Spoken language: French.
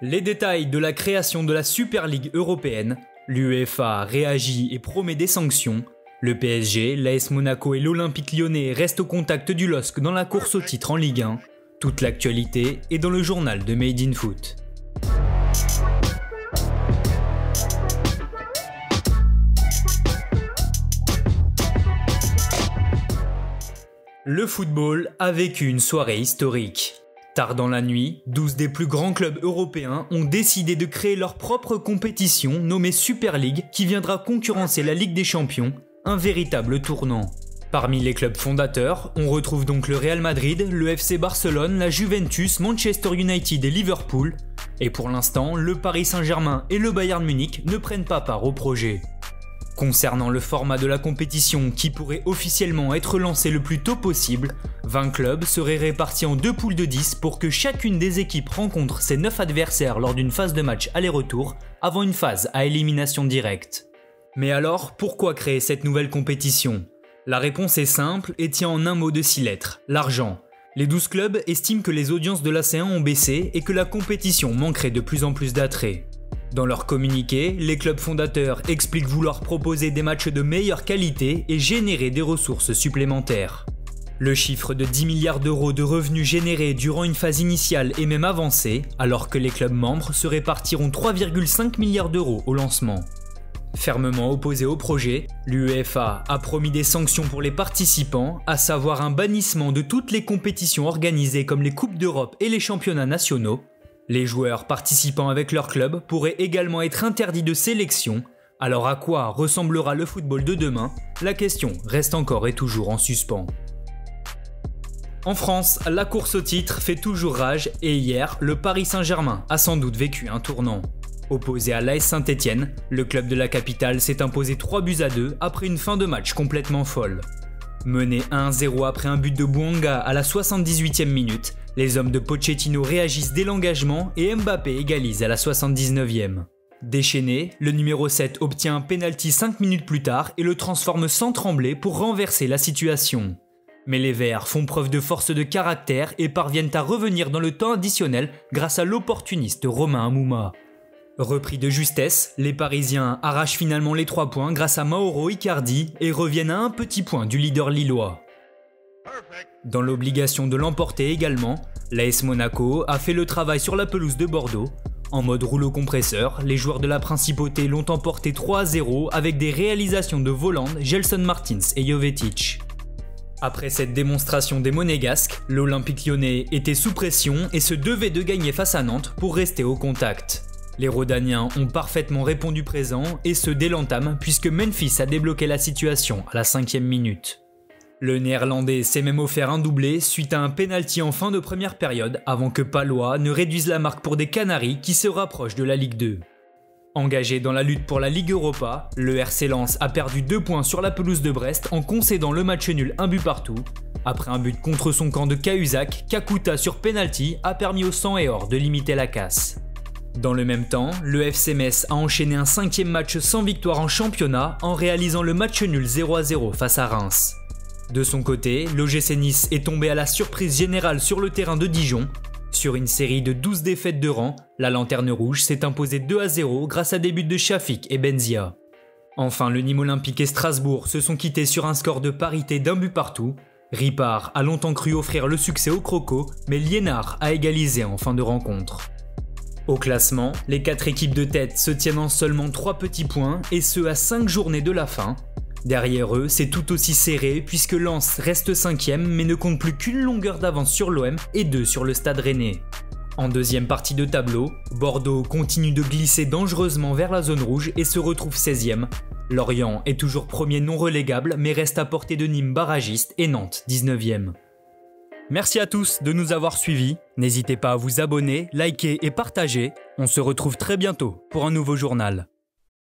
Les détails de la création de la Super Ligue européenne, l'UEFA réagit et promet des sanctions, le PSG, l'AS Monaco et l'Olympique Lyonnais restent au contact du LOSC dans la course au titre en Ligue 1. Toute l'actualité est dans le journal de Made in Foot. Le football a vécu une soirée historique. Tard dans la nuit, 12 des plus grands clubs européens ont décidé de créer leur propre compétition nommée Super League qui viendra concurrencer la Ligue des Champions, un véritable tournant. Parmi les clubs fondateurs, on retrouve donc le Real Madrid, le FC Barcelone, la Juventus, Manchester United et Liverpool. Et pour l'instant, le Paris Saint-Germain et le Bayern Munich ne prennent pas part au projet. Concernant le format de la compétition qui pourrait officiellement être lancé le plus tôt possible, 20 clubs seraient répartis en deux poules de 10 pour que chacune des équipes rencontre ses 9 adversaires lors d'une phase de match aller-retour avant une phase à élimination directe. Mais alors, pourquoi créer cette nouvelle compétition ? La réponse est simple et tient en un mot de 6 lettres, l'argent. Les 12 clubs estiment que les audiences de la C1 ont baissé et que la compétition manquerait de plus en plus d'attrait. Dans leur communiqué, les clubs fondateurs expliquent vouloir proposer des matchs de meilleure qualité et générer des ressources supplémentaires. Le chiffre de 10 milliards d'euros de revenus générés durant une phase initiale est même avancé, alors que les clubs membres se répartiront 3,5 milliards d'euros au lancement. Fermement opposé au projet, l'UEFA a promis des sanctions pour les participants, à savoir un bannissement de toutes les compétitions organisées comme les Coupes d'Europe et les championnats nationaux. Les joueurs participant avec leur club pourraient également être interdits de sélection. Alors à quoi ressemblera le football de demain ? La question reste encore et toujours en suspens. En France, la course au titre fait toujours rage et hier, le Paris Saint-Germain a sans doute vécu un tournant. Opposé à l'AS Saint-Etienne, le club de la capitale s'est imposé 3-2 après une fin de match complètement folle. Mené 1-0 après un but de Bouanga à la 78e minute, les hommes de Pochettino réagissent dès l'engagement et Mbappé égalise à la 79e. Déchaîné, le numéro 7 obtient un penalty 5 minutes plus tard et le transforme sans trembler pour renverser la situation. Mais les Verts font preuve de force de caractère et parviennent à revenir dans le temps additionnel grâce à l'opportuniste Romain Amouma. Repris de justesse, les Parisiens arrachent finalement les 3 points grâce à Mauro Icardi et reviennent à un petit point du leader lillois. Dans l'obligation de l'emporter également, l'AS Monaco a fait le travail sur la pelouse de Bordeaux. En mode rouleau compresseur, les joueurs de la Principauté l'ont emporté 3-0 avec des réalisations de Voland, Gelson Martins et Jovetic. Après cette démonstration des Monégasques, l'Olympique Lyonnais était sous pression et se devait de gagner face à Nantes pour rester au contact. Les Rhodaniens ont parfaitement répondu présent et ce dès l'entame puisque Memphis a débloqué la situation à la 5e minute. Le Néerlandais s'est même offert un doublé suite à un penalty en fin de première période avant que Palois ne réduise la marque pour des Canaries qui se rapprochent de la Ligue 2. Engagé dans la lutte pour la Ligue Europa, le RC Lens a perdu 2 points sur la pelouse de Brest en concédant le match nul 1 but partout. Après un but contre son camp de Cahuzac, Kakuta sur penalty a permis au sang et or de limiter la casse. Dans le même temps, le FC Metz a enchaîné un 5e match sans victoire en championnat en réalisant le match nul 0-0 face à Reims. De son côté, l'OGC Nice est tombé à la surprise générale sur le terrain de Dijon. Sur une série de 12 défaites de rang, la Lanterne Rouge s'est imposée 2-0 grâce à des buts de Shafik et Benzia. Enfin, le Nîmes Olympique et Strasbourg se sont quittés sur un score de parité d'un but partout. Ripard a longtemps cru offrir le succès aux Crocos, mais Liénard a égalisé en fin de rencontre. Au classement, les 4 équipes de tête se tiennent en seulement 3 petits points et ce à 5 journées de la fin. Derrière eux, c'est tout aussi serré puisque Lens reste 5e mais ne compte plus qu'une longueur d'avance sur l'OM et 2 sur le Stade Rennais. En deuxième partie de tableau, Bordeaux continue de glisser dangereusement vers la zone rouge et se retrouve 16e. Lorient est toujours premier non relégable mais reste à portée de Nîmes barragiste et Nantes 19e. Merci à tous de nous avoir suivis, n'hésitez pas à vous abonner, liker et partager, on se retrouve très bientôt pour un nouveau journal.